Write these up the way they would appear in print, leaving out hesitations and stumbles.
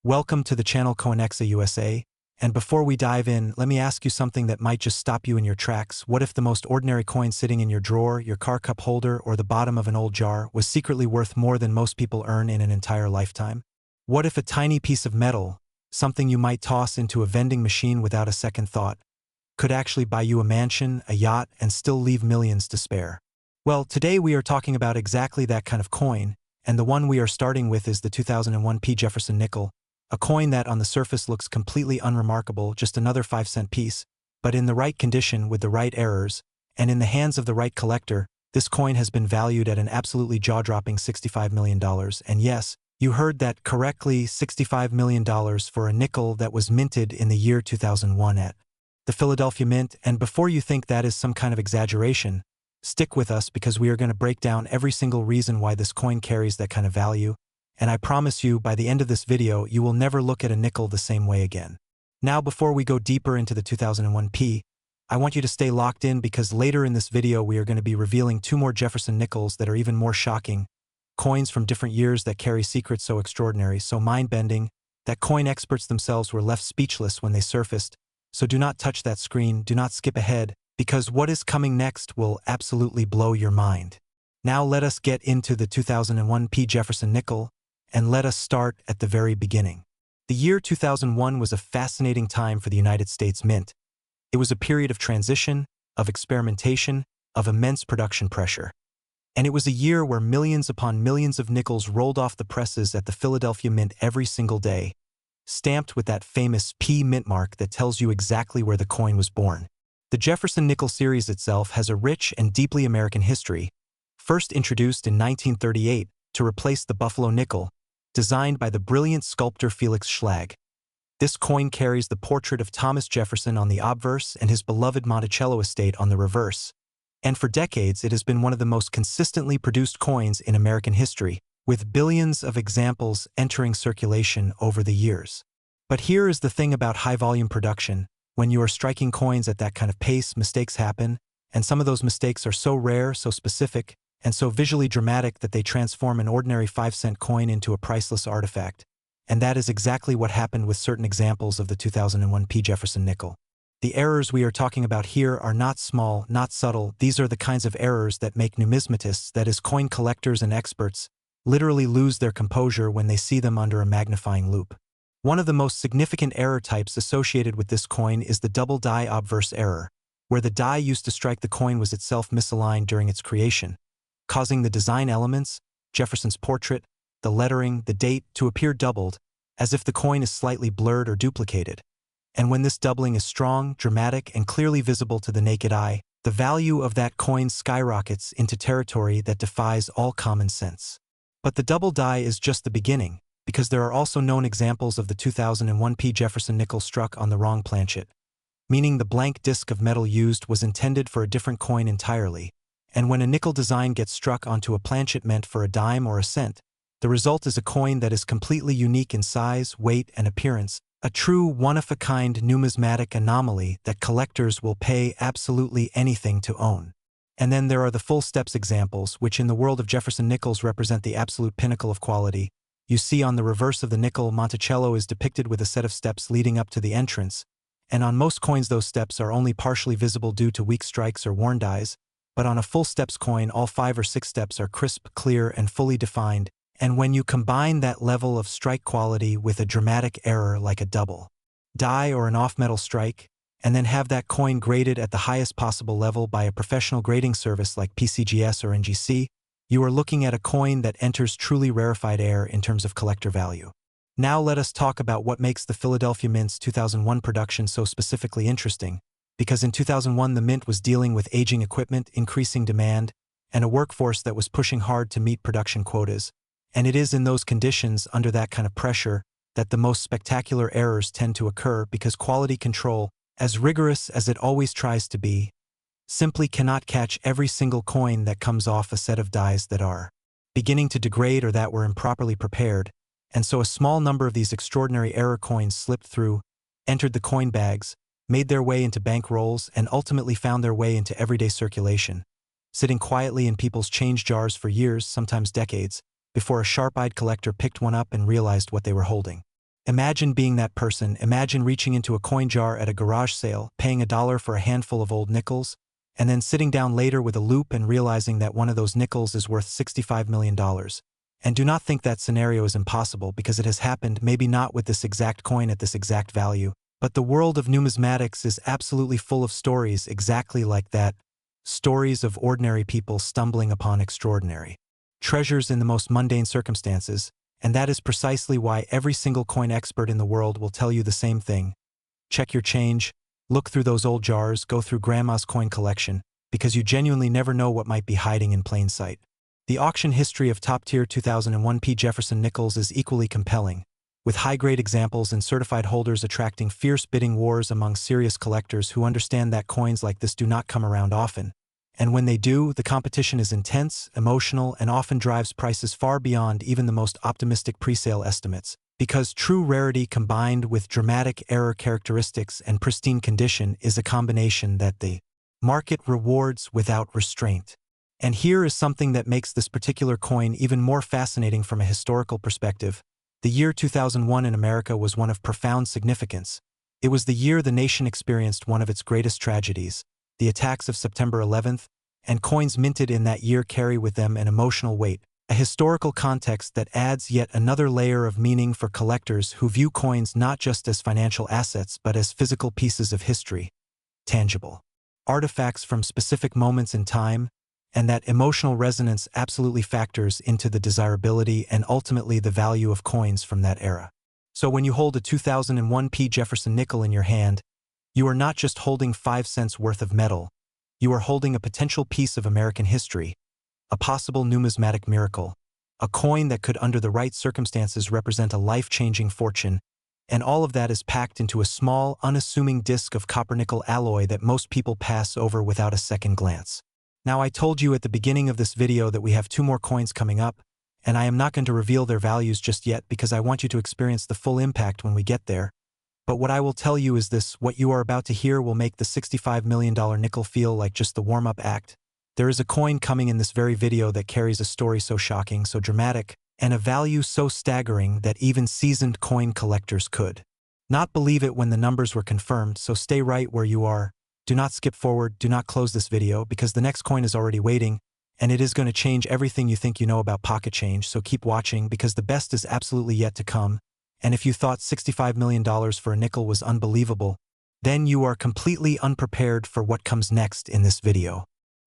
Welcome to the channel Coinexa USA, and before we dive in, let me ask you something that might just stop you in your tracks. What if the most ordinary coin sitting in your drawer, your car cup holder, or the bottom of an old jar was secretly worth more than most people earn in an entire lifetime? What if a tiny piece of metal, something you might toss into a vending machine without a second thought, could actually buy you a mansion, a yacht, and still leave millions to spare? Well, today we are talking about exactly that kind of coin, and the one we are starting with is the 2001 Jefferson Nickel, a coin that on the surface looks completely unremarkable, just another 5-cent piece, but in the right condition with the right errors, and in the hands of the right collector, this coin has been valued at an absolutely jaw-dropping $65 million. And yes, you heard that correctly, $65 million for a nickel that was minted in the year 2001 at the Philadelphia Mint. And before you think that is some kind of exaggeration, stick with us because we are going to break down every single reason why this coin carries that kind of value. And I promise you, by the end of this video, you will never look at a nickel the same way again. Now, before we go deeper into the 2001 I want you to stay locked in because later in this video we are going to be revealing two more Jefferson Nickels that are even more shocking, coins from different years that carry secrets so extraordinary, so mind-bending, that coin experts themselves were left speechless when they surfaced. So do not touch that screen, do not skip ahead, because what is coming next will absolutely blow your mind. Now let us get into the 2001 Jefferson Nickel, and let us start at the very beginning. The year 2001 was a fascinating time for the United States Mint. It was a period of transition, of experimentation, of immense production pressure. And it was a year where millions upon millions of nickels rolled off the presses at the Philadelphia Mint every single day, stamped with that famous P mint mark that tells you exactly where the coin was born. The Jefferson Nickel series itself has a rich and deeply American history, first introduced in 1938 to replace the Buffalo nickel, designed by the brilliant sculptor Felix Schlag. This coin carries the portrait of Thomas Jefferson on the obverse and his beloved Monticello estate on the reverse. And for decades, it has been one of the most consistently produced coins in American history, with billions of examples entering circulation over the years. But here is the thing about high-volume production. When you are striking coins at that kind of pace, mistakes happen, and some of those mistakes are so rare, so specific, and so visually dramatic that they transform an ordinary 5-cent coin into a priceless artifact. And that is exactly what happened with certain examples of the 2001 Jefferson Nickel. The errors we are talking about here are not small, not subtle. These are the kinds of errors that make numismatists, that is, coin collectors and experts, literally lose their composure when they see them under a magnifying loupe. One of the most significant error types associated with this coin is the double die obverse error, where the die used to strike the coin was itself misaligned during its creation, causing the design elements, Jefferson's portrait, the lettering, the date, to appear doubled, as if the coin is slightly blurred or duplicated. And when this doubling is strong, dramatic, and clearly visible to the naked eye, the value of that coin skyrockets into territory that defies all common sense. But the double die is just the beginning, because there are also known examples of the 2001 Jefferson Nickel struck on the wrong planchet, meaning the blank disc of metal used was intended for a different coin entirely. And when a nickel design gets struck onto a planchet meant for a dime or a cent, the result is a coin that is completely unique in size, weight, and appearance, a true one-of-a-kind numismatic anomaly that collectors will pay absolutely anything to own. And then there are the full steps examples, which in the world of Jefferson Nickels represent the absolute pinnacle of quality. You see on the reverse of the nickel, Monticello is depicted with a set of steps leading up to the entrance, and on most coins those steps are only partially visible due to weak strikes or worn dies. But on a full steps coin, all 5 or 6 steps are crisp, clear, and fully defined, and when you combine that level of strike quality with a dramatic error like a double die or an off-metal strike, and then have that coin graded at the highest possible level by a professional grading service like PCGS or NGC, you are looking at a coin that enters truly rarefied air in terms of collector value. Now let us talk about what makes the Philadelphia Mint's 2001 production so specifically interesting. Because in 2001 the Mint was dealing with aging equipment, increasing demand, and a workforce that was pushing hard to meet production quotas. And it is in those conditions, under that kind of pressure, that the most spectacular errors tend to occur because quality control, as rigorous as it always tries to be, simply cannot catch every single coin that comes off a set of dies that are beginning to degrade or that were improperly prepared, and so a small number of these extraordinary error coins slipped through, entered the coin bags, made their way into bank rolls, and ultimately found their way into everyday circulation, sitting quietly in people's change jars for years, sometimes decades, before a sharp-eyed collector picked one up and realized what they were holding. Imagine being that person. Imagine reaching into a coin jar at a garage sale, paying $1 for a handful of old nickels, and then sitting down later with a loupe and realizing that one of those nickels is worth $65 million. And do not think that scenario is impossible, because it has happened, maybe not with this exact coin at this exact value, but the world of numismatics is absolutely full of stories exactly like that. Stories of ordinary people stumbling upon extraordinary treasures in the most mundane circumstances, and that is precisely why every single coin expert in the world will tell you the same thing. Check your change, look through those old jars, go through grandma's coin collection, because you genuinely never know what might be hiding in plain sight. The auction history of top-tier 2001 Jefferson Nickels is equally compelling, with high-grade examples and certified holders attracting fierce bidding wars among serious collectors who understand that coins like this do not come around often. And when they do, the competition is intense, emotional, and often drives prices far beyond even the most optimistic presale estimates, because true rarity combined with dramatic error characteristics and pristine condition is a combination that the market rewards without restraint. And here is something that makes this particular coin even more fascinating from a historical perspective. The year 2001 in America was one of profound significance. It was the year the nation experienced one of its greatest tragedies, the attacks of September 11th, and coins minted in that year carry with them an emotional weight, a historical context that adds yet another layer of meaning for collectors who view coins not just as financial assets but as physical pieces of history, tangible artifacts from specific moments in time, and that emotional resonance absolutely factors into the desirability and ultimately the value of coins from that era. So when you hold a 2001 Jefferson Nickel in your hand, you are not just holding 5 cents worth of metal, you are holding a potential piece of American history, a possible numismatic miracle, a coin that could under the right circumstances represent a life-changing fortune, and all of that is packed into a small, unassuming disc of copper-nickel alloy that most people pass over without a second glance. Now, I told you at the beginning of this video that we have 2 more coins coming up, and I am not going to reveal their values just yet because I want you to experience the full impact when we get there. But what I will tell you is this: what you are about to hear will make the $65 million nickel feel like just the warm-up act. There is a coin coming in this very video that carries a story so shocking, so dramatic, and a value so staggering that even seasoned coin collectors could not believe it when the numbers were confirmed, so stay right where you are. Do not skip forward, do not close this video, because the next coin is already waiting, and it is going to change everything you think you know about pocket change, so keep watching because the best is absolutely yet to come. And if you thought $65 million for a nickel was unbelievable, then you are completely unprepared for what comes next in this video.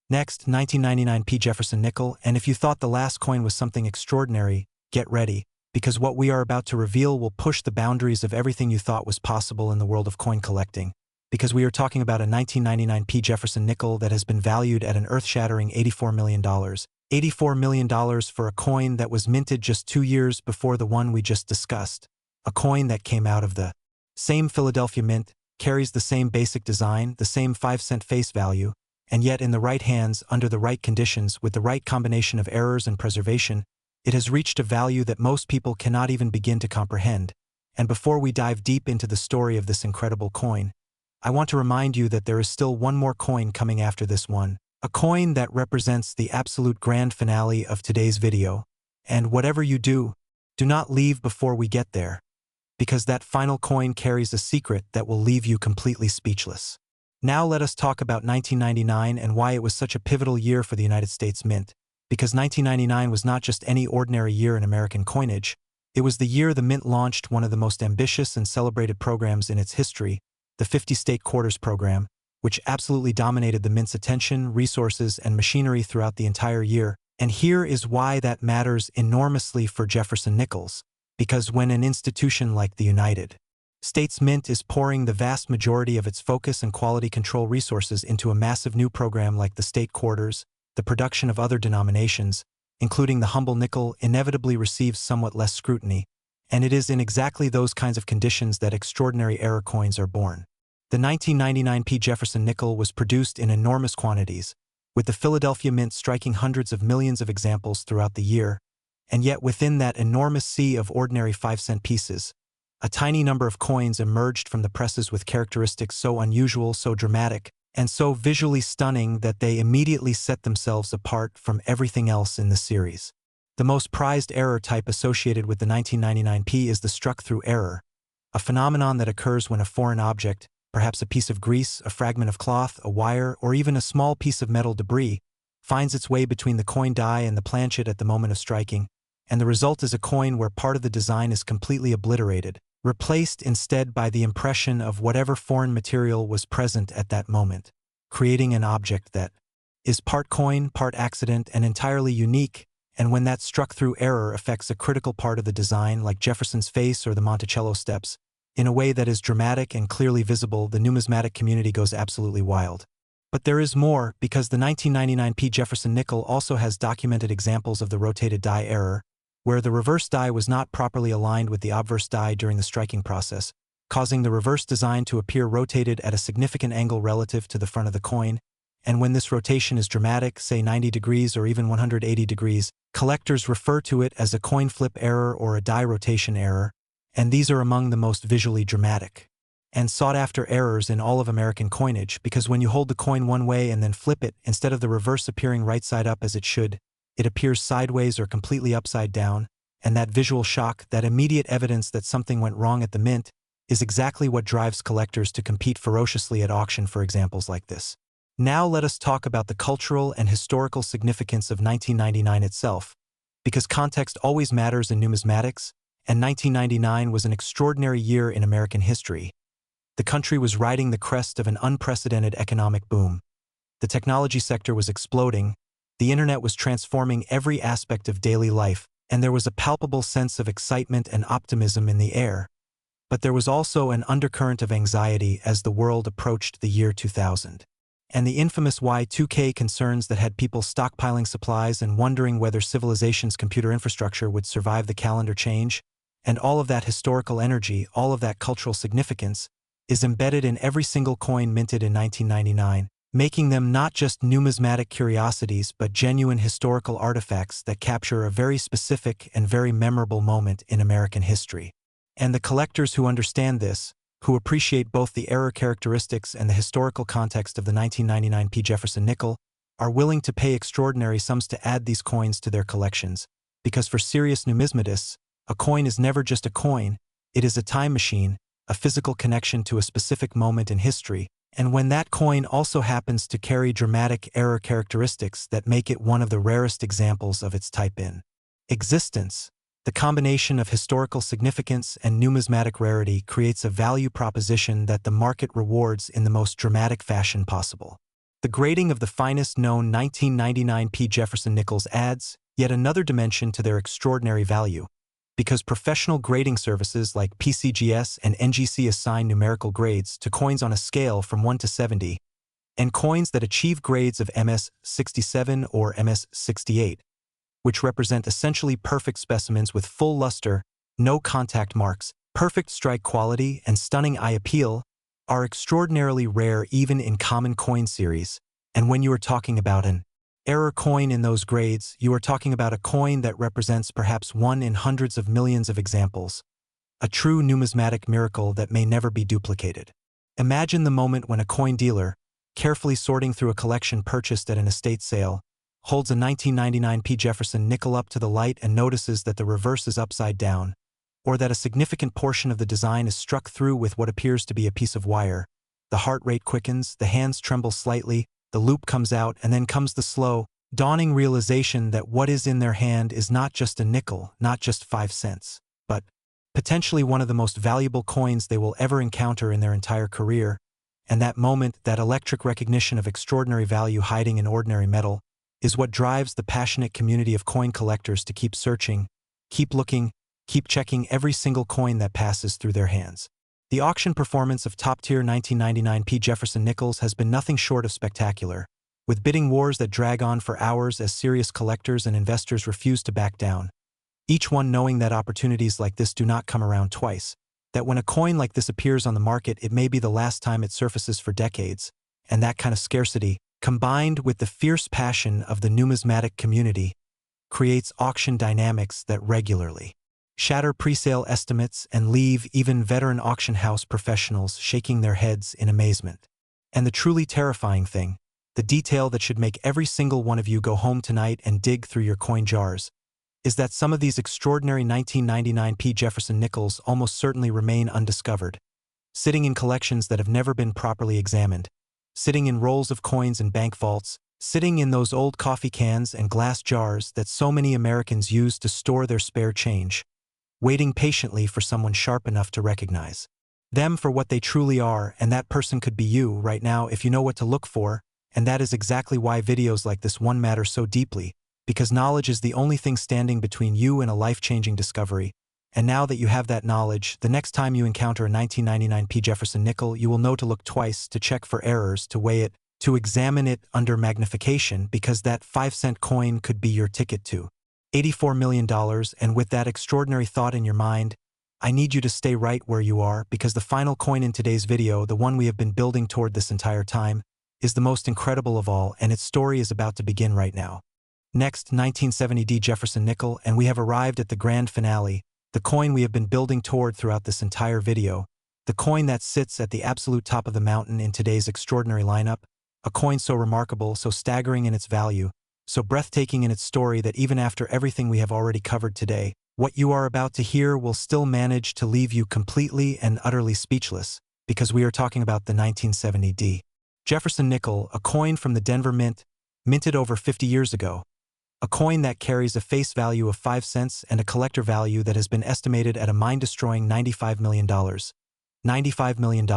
Next, 1999 Jefferson Nickel, and if you thought the last coin was something extraordinary, get ready, because what we are about to reveal will push the boundaries of everything you thought was possible in the world of coin collecting, because we are talking about a 1999 Jefferson Nickel that has been valued at an earth-shattering $84 million. $84 million for a coin that was minted just 2 years before the one we just discussed. A coin that came out of the same Philadelphia Mint, carries the same basic design, the same 5-cent face value, and yet in the right hands, under the right conditions, with the right combination of errors and preservation, it has reached a value that most people cannot even begin to comprehend. And before we dive deep into the story of this incredible coin, I want to remind you that there is still one more coin coming after this one, a coin that represents the absolute grand finale of today's video. And whatever you do, do not leave before we get there, because that final coin carries a secret that will leave you completely speechless. Now let us talk about 1999 and why it was such a pivotal year for the United States Mint, because 1999 was not just any ordinary year in American coinage. It was the year the Mint launched one of the most ambitious and celebrated programs in its history, the 50-state quarters program, which absolutely dominated the Mint's attention, resources, and machinery throughout the entire year. And here is why that matters enormously for Jefferson Nickels. Because when an institution like the United States Mint is pouring the vast majority of its focus and quality control resources into a massive new program like the state quarters, the production of other denominations, including the humble nickel, inevitably receives somewhat less scrutiny, and it is in exactly those kinds of conditions that extraordinary error coins are born. The 1999 Jefferson Nickel was produced in enormous quantities, with the Philadelphia Mint striking hundreds of millions of examples throughout the year, and yet within that enormous sea of ordinary 5-cent pieces, a tiny number of coins emerged from the presses with characteristics so unusual, so dramatic, and so visually stunning that they immediately set themselves apart from everything else in the series. The most prized error type associated with the 1999 is the struck-through error, a phenomenon that occurs when a foreign object, perhaps a piece of grease, a fragment of cloth, a wire, or even a small piece of metal debris, finds its way between the coin die and the planchet at the moment of striking, and the result is a coin where part of the design is completely obliterated, replaced instead by the impression of whatever foreign material was present at that moment, creating an object that is part coin, part accident, and entirely unique, and when that struck-through error affects a critical part of the design, like Jefferson's face or the Monticello steps, in a way that is dramatic and clearly visible, the numismatic community goes absolutely wild. But there is more, because the 1999 Jefferson Nickel also has documented examples of the rotated die error, where the reverse die was not properly aligned with the obverse die during the striking process, causing the reverse design to appear rotated at a significant angle relative to the front of the coin, and when this rotation is dramatic, say 90 degrees or even 180 degrees, collectors refer to it as a coin flip error or a die rotation error, and these are among the most visually dramatic and sought-after errors in all of American coinage, because when you hold the coin one way and then flip it, instead of the reverse appearing right side up as it should, it appears sideways or completely upside down, and that visual shock, that immediate evidence that something went wrong at the mint, is exactly what drives collectors to compete ferociously at auction for examples like this. Now let us talk about the cultural and historical significance of 1999 itself, because context always matters in numismatics, and 1999 was an extraordinary year in American history. The country was riding the crest of an unprecedented economic boom. The technology sector was exploding, the internet was transforming every aspect of daily life, and there was a palpable sense of excitement and optimism in the air. But there was also an undercurrent of anxiety as the world approached the year 2000. And the infamous Y2K concerns that had people stockpiling supplies and wondering whether civilization's computer infrastructure would survive the calendar change, and all of that historical energy, all of that cultural significance, is embedded in every single coin minted in 1999, making them not just numismatic curiosities but genuine historical artifacts that capture a very specific and very memorable moment in American history. And the collectors who understand this, who appreciate both the error characteristics and the historical context of the 1999 Jefferson Nickel, are willing to pay extraordinary sums to add these coins to their collections, because for serious numismatists, a coin is never just a coin, it is a time machine, a physical connection to a specific moment in history, and when that coin also happens to carry dramatic error characteristics that make it one of the rarest examples of its type in existence, the combination of historical significance and numismatic rarity creates a value proposition that the market rewards in the most dramatic fashion possible. The grading of the finest known 1999 Jefferson Nickels adds yet another dimension to their extraordinary value, because professional grading services like PCGS and NGC assign numerical grades to coins on a scale from 1 to 70, and coins that achieve grades of MS67 or MS68, which represent essentially perfect specimens with full luster, no contact marks, perfect strike quality, and stunning eye appeal, are extraordinarily rare even in common coin series, and when you are talking about an error coin in those grades, you are talking about a coin that represents perhaps one in hundreds of millions of examples, a true numismatic miracle that may never be duplicated. Imagine the moment when a coin dealer, carefully sorting through a collection purchased at an estate sale, holds a 1999 Jefferson Nickel up to the light and notices that the reverse is upside down, or that a significant portion of the design is struck through with what appears to be a piece of wire. The heart rate quickens, the hands tremble slightly, the loop comes out, and then comes the slow, dawning realization that what is in their hand is not just a nickel, not just 5 cents, but potentially one of the most valuable coins they will ever encounter in their entire career. And that moment, that electric recognition of extraordinary value hiding in ordinary metal, is what drives the passionate community of coin collectors to keep searching, keep looking, keep checking every single coin that passes through their hands. The auction performance of top-tier 1999 Jefferson Nickels has been nothing short of spectacular, with bidding wars that drag on for hours as serious collectors and investors refuse to back down, each one knowing that opportunities like this do not come around twice, that when a coin like this appears on the market it may be the last time it surfaces for decades, and that kind of scarcity, combined with the fierce passion of the numismatic community, creates auction dynamics that regularly shatter presale estimates and leave even veteran auction house professionals shaking their heads in amazement. And the truly terrifying thing, the detail that should make every single one of you go home tonight and dig through your coin jars, is that some of these extraordinary 1999p Jefferson Nickels almost certainly remain undiscovered, sitting in collections that have never been properly examined, sitting in rolls of coins in bank vaults, sitting in those old coffee cans and glass jars that so many Americans use to store their spare change, waiting patiently for someone sharp enough to recognize them for what they truly are, and that person could be you right now if you know what to look for, and that is exactly why videos like this one matter so deeply, because knowledge is the only thing standing between you and a life-changing discovery. And now that you have that knowledge, the next time you encounter a 1999p Jefferson nickel, you will know to look twice, to check for errors, to weigh it, to examine it under magnification, because that 5-cent coin could be your ticket to $84 million. And with that extraordinary thought in your mind, I need you to stay right where you are, because the final coin in today's video, the one we have been building toward this entire time, is the most incredible of all, and its story is about to begin right now. Next, 1970D Jefferson Nickel, and we have arrived at the grand finale, the coin we have been building toward throughout this entire video, the coin that sits at the absolute top of the mountain in today's extraordinary lineup, a coin so remarkable, so staggering in its value, so breathtaking in its story that even after everything we have already covered today, what you are about to hear will still manage to leave you completely and utterly speechless, because we are talking about the 1970D Jefferson Nickel, a coin from the Denver Mint, minted over 50 years ago. A coin that carries a face value of 5 cents and a collector value that has been estimated at a mind-destroying $95 million. $95 million.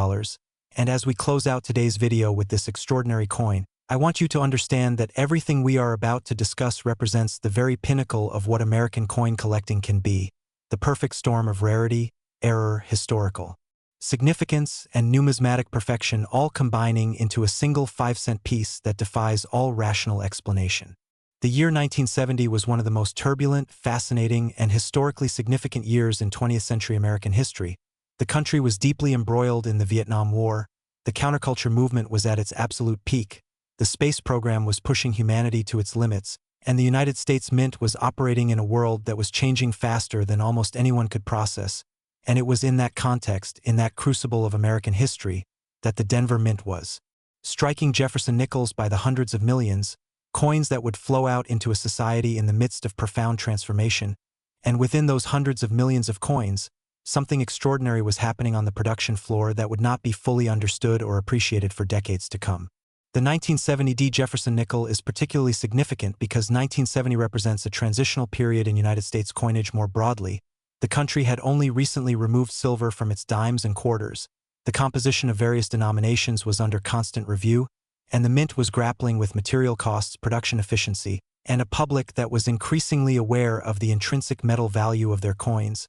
And as we close out today's video with this extraordinary coin, I want you to understand that everything we are about to discuss represents the very pinnacle of what American coin collecting can be, the perfect storm of rarity, error, historical significance, and numismatic perfection, all combining into a single 5-cent piece that defies all rational explanation. The year 1970 was one of the most turbulent, fascinating, and historically significant years in 20th century American history. The country was deeply embroiled in the Vietnam War, the counterculture movement was at its absolute peak, the space program was pushing humanity to its limits, and the United States Mint was operating in a world that was changing faster than almost anyone could process. And it was in that context, in that crucible of American history, that the Denver Mint was striking Jefferson Nickels by the hundreds of millions, coins that would flow out into a society in the midst of profound transformation. And within those hundreds of millions of coins, something extraordinary was happening on the production floor that would not be fully understood or appreciated for decades to come. The 1970D Jefferson Nickel is particularly significant because 1970 represents a transitional period in United States coinage more broadly. The country had only recently removed silver from its dimes and quarters, the composition of various denominations was under constant review, and the mint was grappling with material costs, production efficiency, and a public that was increasingly aware of the intrinsic metal value of their coins.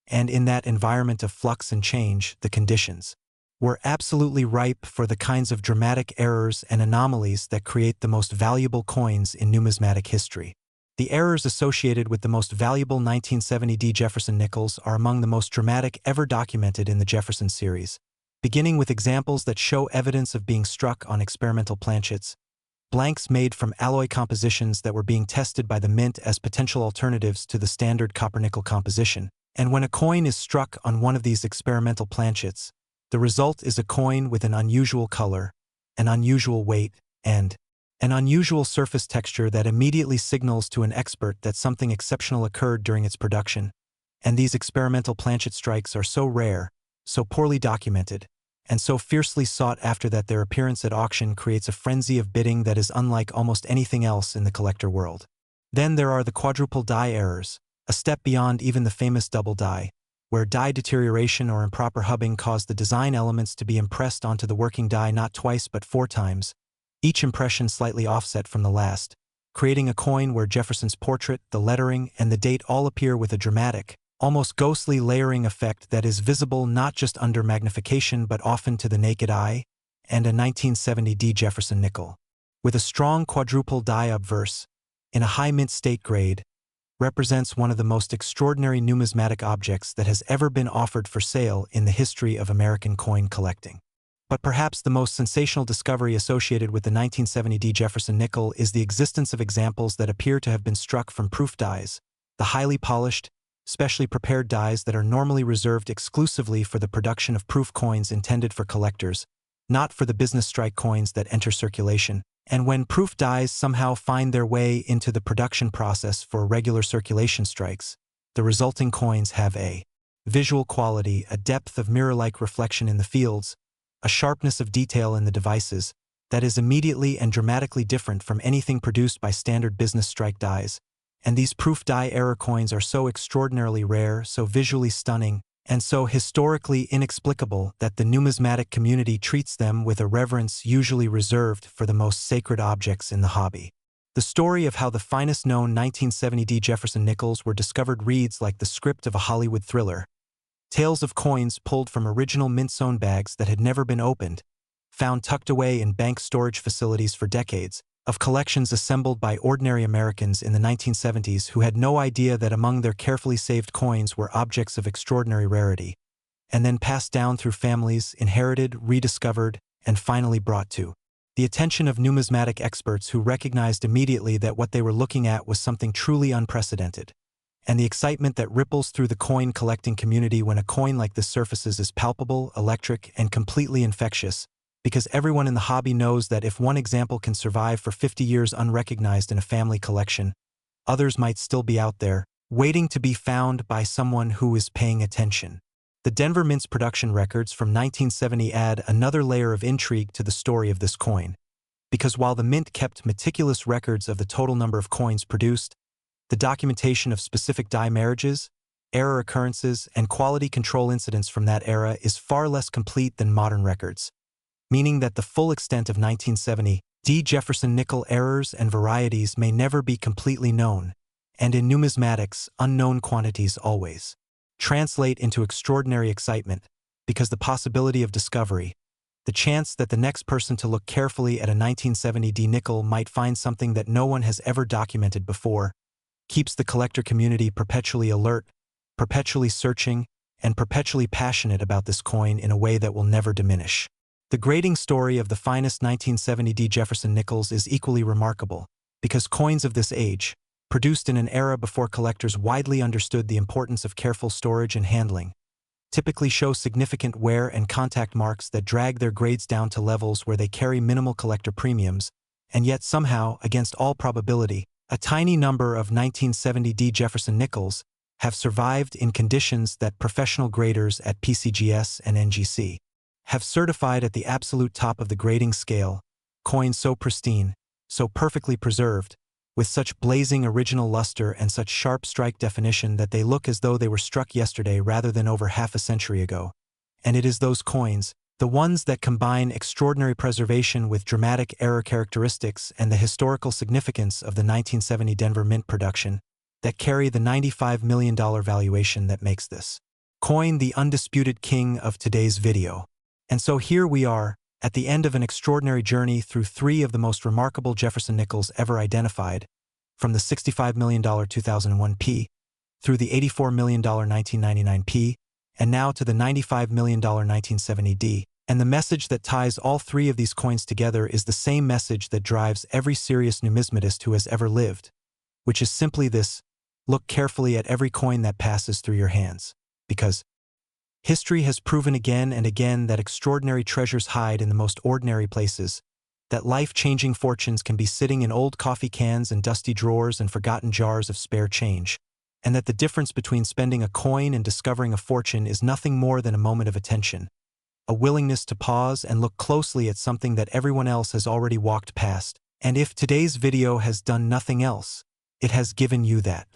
And in that environment of flux and change, the conditions were absolutely ripe for the kinds of dramatic errors and anomalies that create the most valuable coins in numismatic history. The errors associated with the most valuable 1970D Jefferson Nickels are among the most dramatic ever documented in the Jefferson series, beginning with examples that show evidence of being struck on experimental planchets, blanks made from alloy compositions that were being tested by the mint as potential alternatives to the standard copper-nickel composition. And when a coin is struck on one of these experimental planchets, the result is a coin with an unusual color, an unusual weight, and an unusual surface texture that immediately signals to an expert that something exceptional occurred during its production. And these experimental planchet strikes are so rare, so poorly documented, and so fiercely sought after that their appearance at auction creates a frenzy of bidding that is unlike almost anything else in the collector world. Then there are the quadruple die errors, a step beyond even the famous double die, where die deterioration or improper hubbing caused the design elements to be impressed onto the working die not twice but 4 times, each impression slightly offset from the last, creating a coin where Jefferson's portrait, the lettering, and the date all appear with a dramatic, almost ghostly layering effect that is visible not just under magnification but often to the naked eye. And a 1970D Jefferson Nickel, with a strong quadruple die obverse, in a high mint state grade, represents one of the most extraordinary numismatic objects that has ever been offered for sale in the history of American coin collecting. But perhaps the most sensational discovery associated with the 1970D Jefferson Nickel is the existence of examples that appear to have been struck from proof dies, the highly polished, specially prepared dies that are normally reserved exclusively for the production of proof coins intended for collectors, not for the business strike coins that enter circulation. And when proof dies somehow find their way into the production process for regular circulation strikes, the resulting coins have a visual quality, a depth of mirror-like reflection in the fields, a sharpness of detail in the devices that is immediately and dramatically different from anything produced by standard business strike dies. And these proof die error coins are so extraordinarily rare, so visually stunning, and so historically inexplicable that the numismatic community treats them with a reverence usually reserved for the most sacred objects in the hobby. The story of how the finest known 1970 Jefferson Nickels were discovered reads like the script of a Hollywood thriller. Tales of coins pulled from original mint-sewn bags that had never been opened, found tucked away in bank storage facilities for decades, of collections assembled by ordinary Americans in the 1970s who had no idea that among their carefully saved coins were objects of extraordinary rarity, and then passed down through families, inherited, rediscovered, and finally brought to the attention of numismatic experts who recognized immediately that what they were looking at was something truly unprecedented. And the excitement that ripples through the coin collecting community when a coin like this surfaces is palpable, electric, and completely infectious, because everyone in the hobby knows that if one example can survive for 50 years unrecognized in a family collection, others might still be out there, waiting to be found by someone who is paying attention. The Denver Mint's production records from 1970 add another layer of intrigue to the story of this coin, because while the Mint kept meticulous records of the total number of coins produced, the documentation of specific die marriages, error occurrences, and quality control incidents from that era is far less complete than modern records, meaning that the full extent of 1970 Jefferson Nickel errors and varieties may never be completely known, and in numismatics, unknown quantities always translate into extraordinary excitement, because the possibility of discovery, the chance that the next person to look carefully at a 1970 nickel might find something that no one has ever documented before, keeps the collector community perpetually alert, perpetually searching, and perpetually passionate about this coin in a way that will never diminish. The grading story of the finest 1970 Jefferson Nickels is equally remarkable, because coins of this age, produced in an era before collectors widely understood the importance of careful storage and handling, typically show significant wear and contact marks that drag their grades down to levels where they carry minimal collector premiums, and yet somehow, against all probability, a tiny number of 1970 Jefferson Nickels have survived in conditions that professional graders at PCGS and NGC have certified at the absolute top of the grading scale, coins so pristine, so perfectly preserved, with such blazing original luster and such sharp strike definition that they look as though they were struck yesterday rather than over half a century ago. And it is those coins, the ones that combine extraordinary preservation with dramatic error characteristics and the historical significance of the 1970 Denver Mint production, that carry the $95 million valuation that makes this coin the undisputed king of today's video. And so here we are, at the end of an extraordinary journey through three of the most remarkable Jefferson Nickels ever identified, from the $65 million 2001P, through the $84 million 1999P, and now to the $95 million 1970D. And the message that ties all three of these coins together is the same message that drives every serious numismatist who has ever lived, which is simply this: look carefully at every coin that passes through your hands, because history has proven again and again that extraordinary treasures hide in the most ordinary places, that life-changing fortunes can be sitting in old coffee cans and dusty drawers and forgotten jars of spare change, and that the difference between spending a coin and discovering a fortune is nothing more than a moment of attention, a willingness to pause and look closely at something that everyone else has already walked past. And if today's video has done nothing else, it has given you that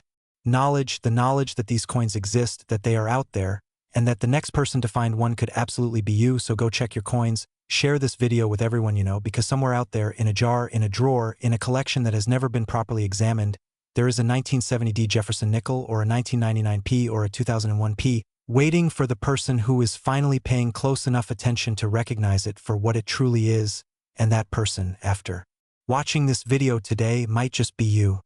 knowledge, the knowledge that these coins exist, that they are out there, and that the next person to find one could absolutely be you. So go check your coins, share this video with everyone you know, because somewhere out there, in a jar, in a drawer, in a collection that has never been properly examined, there is a 1970 Jefferson Nickel or a 1999P or a 2001P waiting for the person who is finally paying close enough attention to recognize it for what it truly is, and that person, after watching this video today, might just be you.